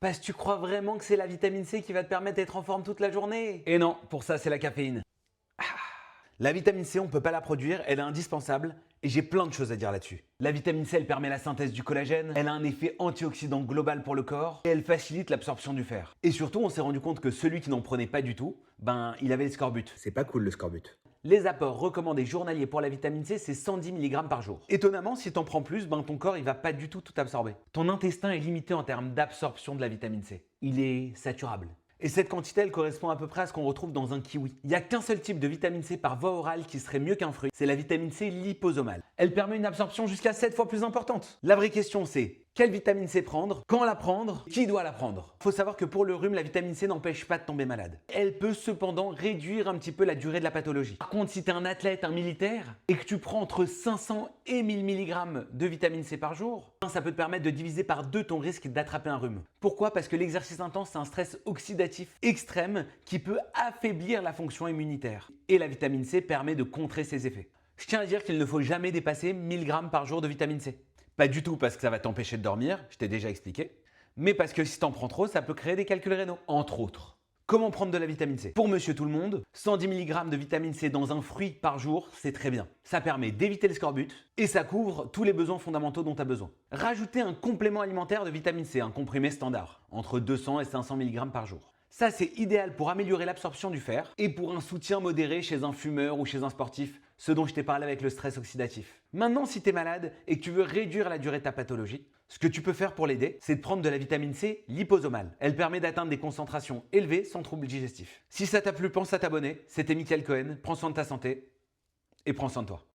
Parce que tu crois vraiment que c'est la vitamine C qui va te permettre d'être en forme toute la journée? Et non, pour ça c'est la caféine. La vitamine C, on ne peut pas la produire, elle est indispensable et j'ai plein de choses à dire là-dessus. La vitamine C, elle permet la synthèse du collagène, elle a un effet antioxydant global pour le corps et elle facilite l'absorption du fer. Et surtout, on s'est rendu compte que celui qui n'en prenait pas du tout, il avait le scorbut. C'est pas cool le scorbut. Les apports recommandés journaliers pour la vitamine C, c'est 110 mg par jour. Étonnamment, si tu en prends plus, ton corps il va pas du tout absorber. Ton intestin est limité en termes d'absorption de la vitamine C. Il est saturable. Et cette quantité, elle correspond à peu près à ce qu'on retrouve dans un kiwi. Il n'y a qu'un seul type de vitamine C par voie orale qui serait mieux qu'un fruit, c'est la vitamine C liposomale. Elle permet une absorption jusqu'à 7 fois plus importante. La vraie question c'est, quelle vitamine C prendre, quand la prendre, qui doit la prendre? Faut savoir que pour le rhume, la vitamine C n'empêche pas de tomber malade. Elle peut cependant réduire un petit peu la durée de la pathologie. Par contre, si tu es un athlète, un militaire, et que tu prends entre 500 et 1000 mg de vitamine C par jour, ça peut te permettre de diviser par 2 ton risque d'attraper un rhume. Pourquoi? Parce que l'exercice intense, c'est un stress oxydatif extrême qui peut affaiblir la fonction immunitaire. Et la vitamine C permet de contrer ces effets. Je tiens à dire qu'il ne faut jamais dépasser 1000 g par jour de vitamine C. Pas du tout parce que ça va t'empêcher de dormir, je t'ai déjà expliqué, mais parce que si t'en prends trop, ça peut créer des calculs rénaux, entre autres. Comment prendre de la vitamine C? Pour monsieur tout le monde, 110 mg de vitamine C dans un fruit par jour, c'est très bien. Ça permet d'éviter le scorbut et ça couvre tous les besoins fondamentaux dont tu as besoin. Rajoutez un complément alimentaire de vitamine C, un comprimé standard, entre 200 et 500 mg par jour. Ça, c'est idéal pour améliorer l'absorption du fer et pour un soutien modéré chez un fumeur ou chez un sportif, ce dont je t'ai parlé avec le stress oxydatif. Maintenant, si tu es malade et que tu veux réduire la durée de ta pathologie, ce que tu peux faire pour l'aider, c'est de prendre de la vitamine C liposomale. Elle permet d'atteindre des concentrations élevées sans troubles digestifs. Si ça t'a plu, pense à t'abonner. C'était Mickaël Cohen. Prends soin de ta santé et prends soin de toi.